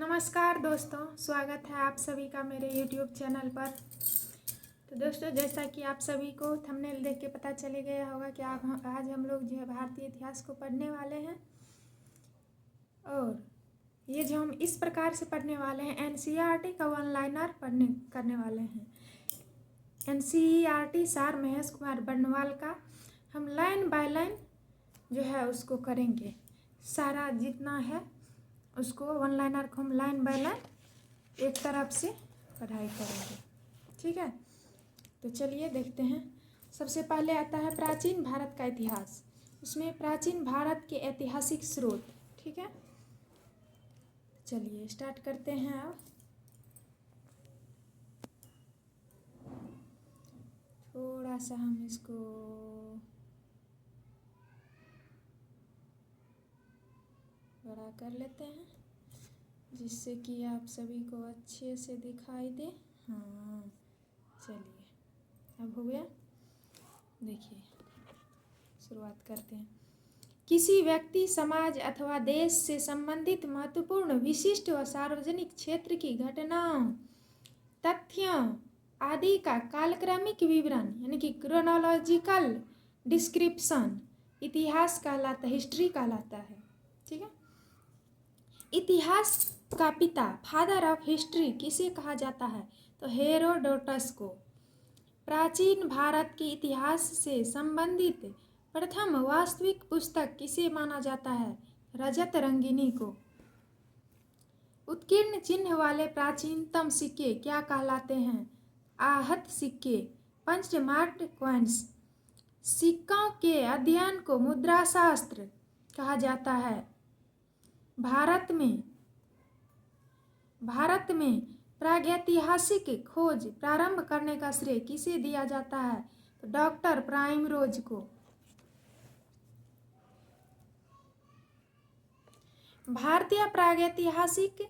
नमस्कार दोस्तों, स्वागत है आप सभी का मेरे YouTube चैनल पर। तो दोस्तों, जैसा कि आप सभी को थंबनेल देख के पता चले गया होगा कि आज हम लोग जो है भारतीय इतिहास को पढ़ने वाले हैं। और ये जो हम इस प्रकार से पढ़ने वाले हैं, NCERT का वन लाइनर करने वाले हैं। NCERT सार महेश कुमार बर्नवाल का हम लाइन बाय लाइन जो है उसको करेंगे। सारा जितना है उसको वन लाइनर को हम लाइन बाय लाइन एक तरफ से पढ़ाई करेंगे, ठीक है। तो चलिए देखते हैं। सबसे पहले आता है प्राचीन भारत का इतिहास। उसमें प्राचीन भारत के ऐतिहासिक स्रोत, ठीक है। चलिए स्टार्ट करते हैं। अब थोड़ा सा हम इसको बड़ा कर लेते हैं जिससे कि आप सभी को अच्छे से दिखाई दे। हाँ, चलिए अब हो गया। देखिए शुरुआत करते हैं। किसी व्यक्ति, समाज अथवा देश से संबंधित महत्वपूर्ण, विशिष्ट व सार्वजनिक क्षेत्र की घटनाओं, तथ्यों आदि का कालक्रमिक विवरण यानी कि क्रोनोलॉजिकल डिस्क्रिप्शन इतिहास कहलाता है, हिस्ट्री कहलाता है, ठीक है। इतिहास का पिता, फादर ऑफ हिस्ट्री किसे कहा जाता है? तो हेरोडोटस को। प्राचीन भारत के इतिहास से संबंधित प्रथम वास्तविक पुस्तक किसे माना जाता है? रजत रंगिनी को। उत्कीर्ण चिन्ह वाले प्राचीनतम सिक्के क्या कहलाते हैं? आहत सिक्के, पंच मार्क्ड कॉइन्स। सिक्कों के अध्ययन को मुद्राशास्त्र कहा जाता है। भारत में प्रागैतिहासिक खोज प्रारंभ करने का श्रेय किसे दिया जाता है? तो डॉक्टर प्राइमरोज को। भारतीय प्रागैतिहासिक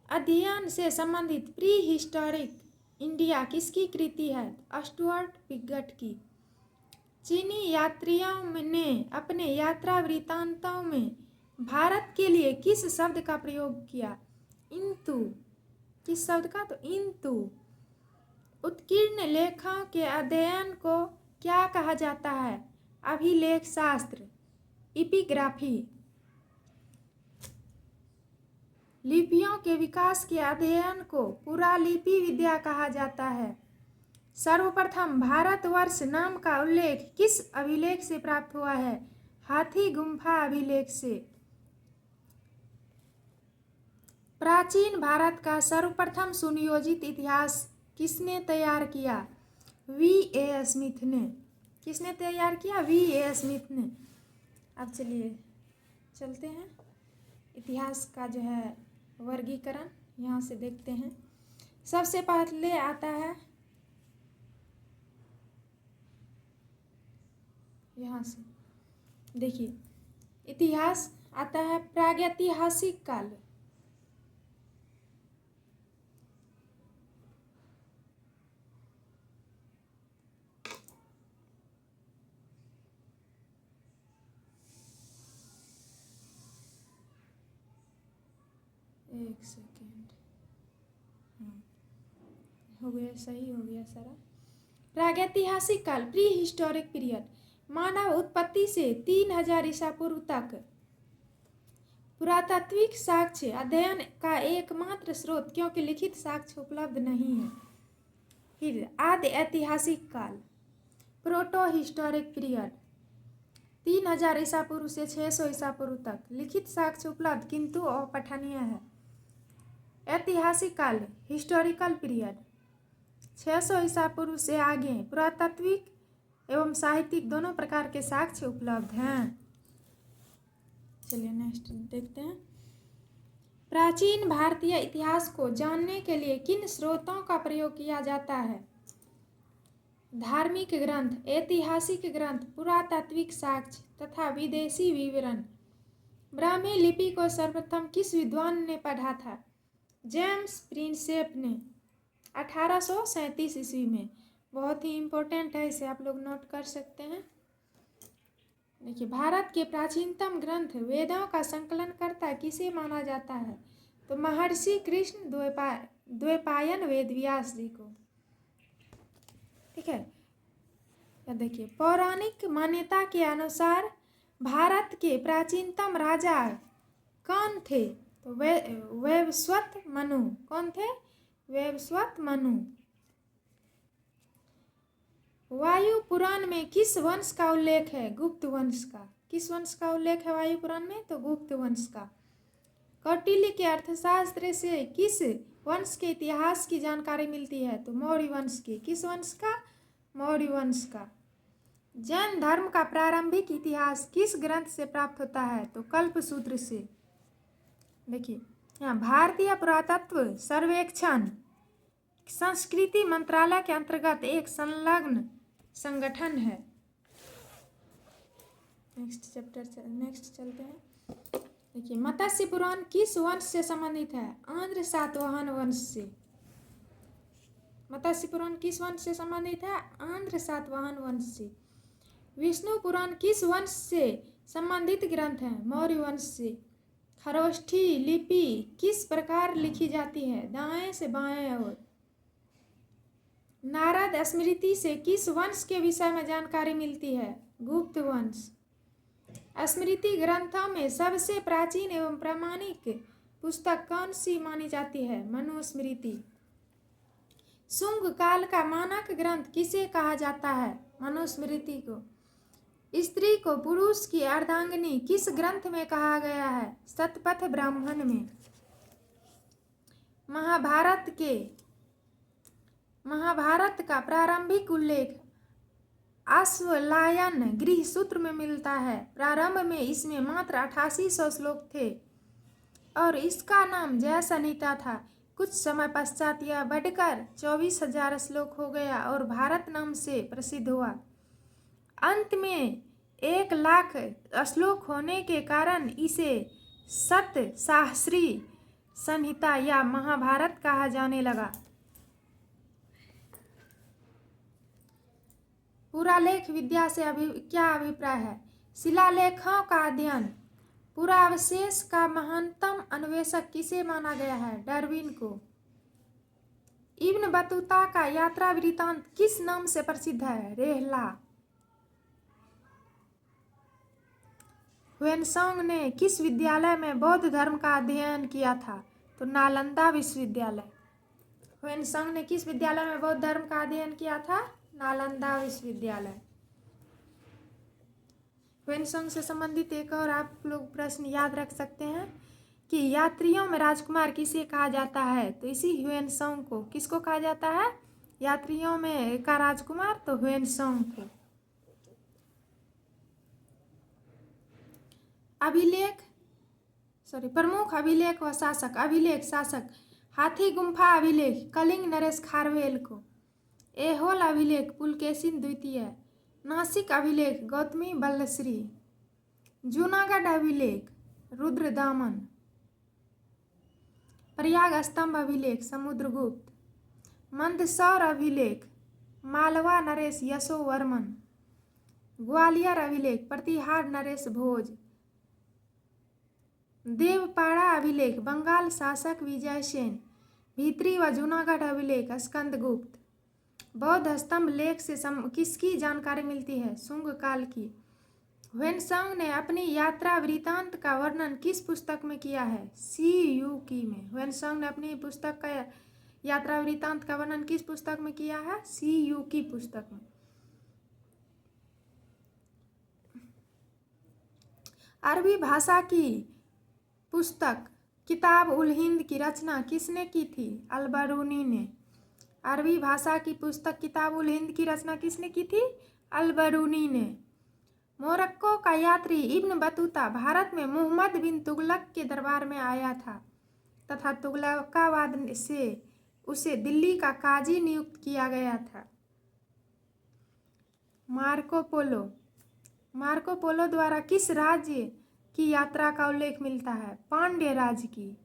अध्ययन से संबंधित प्री हिस्टोरिक इंडिया किसकी कृति है? स्टुअर्ट पिगट की। चीनी यात्रियों ने अपने यात्रा वृत्तांतों में भारत के लिए किस शब्द का प्रयोग किया? इंतु। किस शब्द का? तो इंतु। उत्कीर्ण लेखों के अध्ययन को क्या कहा जाता है? अभिलेख शास्त्र, इपिग्राफी। लिपियों के विकास के अध्ययन को पुरालिपि विद्या कहा जाता है। सर्वप्रथम भारतवर्ष नाम का उल्लेख किस अभिलेख से प्राप्त हुआ है? हाथी गुम्फा अभिलेख से। प्राचीन भारत का सर्वप्रथम सुनियोजित इतिहास किसने तैयार किया? V.A. स्मिथ ने। किसने तैयार किया? V.A. स्मिथ ने। अब चलिए चलते हैं। इतिहास का जो है वर्गीकरण यहाँ से देखते हैं। सबसे पहले आता है यहाँ से, देखिए इतिहास आता है प्रागैतिहासिक काल। एक सेकेंड, हाँ हो गया, सही हो गया सारा। प्रागैतिहासिक काल, प्री हिस्टोरिक पीरियड, मानव उत्पत्ति से 3000 ईसा पूर्व तक पुरातात्विक साक्ष्य अध्ययन का एकमात्र स्रोत, क्योंकि लिखित साक्ष्य उपलब्ध नहीं है। फिर आदि ऐतिहासिक काल, प्रोटो हिस्टोरिक पीरियड, 3000 ईसा पूर्व से 600 ईसा पूर्व तक लिखित साक्ष्य उपलब्ध किंतु अपठनीय है। ऐतिहासिक काल, हिस्टोरिकल पीरियड, 600 ईसा पूर्व से आगे पुरातात्विक एवं साहित्यिक दोनों प्रकार के साक्ष्य उपलब्ध हैं। चलिए नेक्स्ट देखते हैं। प्राचीन भारतीय इतिहास को जानने के लिए किन स्रोतों का प्रयोग किया जाता है? धार्मिक ग्रंथ, ऐतिहासिक ग्रंथ, पुरातात्विक साक्ष्य तथा विदेशी विवरण। ब्राह्मी लिपि को सर्वप्रथम किस विद्वान ने पढ़ा था? जेम्स प्रिंसेप ने 1837 ईस्वी में। बहुत ही इम्पोर्टेंट है, इसे आप लोग नोट कर सकते हैं। देखिए, भारत के प्राचीनतम ग्रंथ वेदों का संकलन करता किसे माना जाता है? तो महर्षि कृष्ण द्वैपायन वेद व्यास जी को। ठीक है, देखिए पौराणिक मान्यता के अनुसार भारत के प्राचीनतम राजा कौन थे? तो वैवस्वत मनु। कौन थे? वैवस्वत मनु। वायु पुराण में किस वंश का उल्लेख है? गुप्त वंश का। किस वंश का उल्लेख है वायु पुराण में? तो गुप्त वंश का। कौटिल्य के अर्थशास्त्र से किस वंश के इतिहास की जानकारी मिलती है? तो मौर्य वंश की। किस वंश का? मौर्य वंश का। जैन धर्म का प्रारंभिक इतिहास किस ग्रंथ से प्राप्त होता है? तो कल्पसूत्र से। देखिए यहाँ भारतीय पुरातत्व सर्वेक्षण संस्कृति मंत्रालय के अंतर्गत एक संलग्न संगठन है। नेक्स्ट चलते हैं। देखिए मत्स्य पुराण किस वंश से संबंधित है? आंध्र सातवाहन वंश से। मत्स्य पुराण किस वंश से संबंधित है? आंध्र सातवाहन वंश से। विष्णु पुराण किस वंश से संबंधित ग्रंथ है? मौर्य वंश से। खरोष्ठी लिपि किस प्रकार लिखी जाती है? दाएं से बाएं ओर। नारद स्मृति से किस वंश के विषय में जानकारी मिलती है? गुप्त वंश। स्मृति ग्रंथों में सबसे प्राचीन एवं प्रामाणिक पुस्तक कौन सी मानी जाती है? मनुस्मृति। शुंग काल का मानक ग्रंथ किसे कहा जाता है? मनुस्मृति को। स्त्री को पुरुष की अर्धांगिनी किस ग्रंथ में कहा गया है? शतपथ ब्राह्मण में। महाभारत का प्रारंभिक उल्लेख अश्वलायन गृह सूत्र में मिलता है। प्रारंभ में इसमें मात्र 8800 श्लोक थे और इसका नाम जय संहिता था। कुछ समय पश्चात यह बढ़कर 24,000 श्लोक हो गया और भारत नाम से प्रसिद्ध हुआ। अंत में 1,00,000 श्लोक होने के कारण इसे शतसाहस्री संहिता या महाभारत कहा जाने लगा। पुरालेख विद्या से क्या अभिप्राय है? शिलालेखों का अध्ययन। पुरावशेष का महानतम अन्वेषक किसे माना गया है? डार्विन को। इब्न बतूता का यात्रा वृत्तांत किस नाम से प्रसिद्ध है? रेहला। ह्वेनसांग ने किस विद्यालय में बौद्ध धर्म का अध्ययन किया था? तो नालंदा विश्वविद्यालय। ह्वेनसांग ने किस विद्यालय में बौद्ध धर्म का अध्ययन किया था? नालंदा विश्वविद्यालय। ह्वेनसांग से संबंधित एक और आप लोग प्रश्न याद रख सकते हैं कि यात्रियों में राजकुमार किसे कहा जाता है? तो इसी ह्वेनसांग को। किसको कहा जाता है यात्रियों में का राजकुमार? तो ह्वेनसांग को। प्रमुख अभिलेख व शासक। अभिलेख शासक हाथी गुम्फा अभिलेख कलिंग नरेश खारवेल को। ऐहोल अभिलेख पुलकेशिन द्वितीय। नासिक अभिलेख गौतमी बल्लश्री। जूनागढ़ अभिलेख रुद्रदामन। प्रयाग स्तंभ अभिलेख समुद्रगुप्त। मंदसौर अभिलेख मालवा नरेश यशोवर्मन। ग्वालियर अभिलेख प्रतिहार नरेश भोज। देवपाड़ा अभिलेख बंगाल शासक विजय सेन। भीतरी व जूनागढ़ अभिलेख स्कंदगुप्त। बौद्ध स्तंभ लेख से किसकी जानकारी मिलती है? शुंग काल की। ह्वेनसांग ने अपनी यात्रा वृत्तांत का वर्णन किस पुस्तक में किया है? सी यू की में। ह्वेनसांग ने अपनी पुस्तक का यात्रा वृत्तांत का वर्णन किस पुस्तक में किया है? सी यू की पुस्तक में। अरबी भाषा की पुस्तक किताब उल हिंद की रचना किसने की थी? अल-बरूनी ने। अरबी भाषा की पुस्तक किताब उल हिंद की रचना किसने की थी? अल-बरूनी ने। मोरक्को का यात्री इब्न बतूता भारत में मुहम्मद बिन तुगलक के दरबार में आया था तथा तुगलकाबाद से उसे दिल्ली का काजी नियुक्त किया गया था। मार्को पोलो द्वारा किस राज्य की यात्रा का उल्लेख मिलता है? पांड्य राज्य की।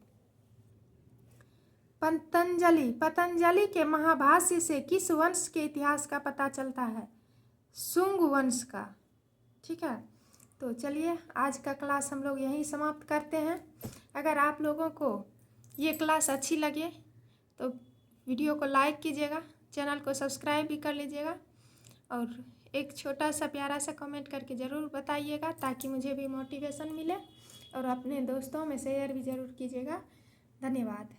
पतंजलि के महाभाष्य से किस वंश के इतिहास का पता चलता है? शुंग वंश का। ठीक है, तो चलिए आज का क्लास हम लोग यहीं समाप्त करते हैं। अगर आप लोगों को ये क्लास अच्छी लगे तो वीडियो को लाइक कीजिएगा, चैनल को सब्सक्राइब भी कर लीजिएगा और एक छोटा सा प्यारा सा कमेंट करके ज़रूर बताइएगा ताकि मुझे भी मोटिवेशन मिले और अपने दोस्तों में शेयर भी ज़रूर कीजिएगा। धन्यवाद।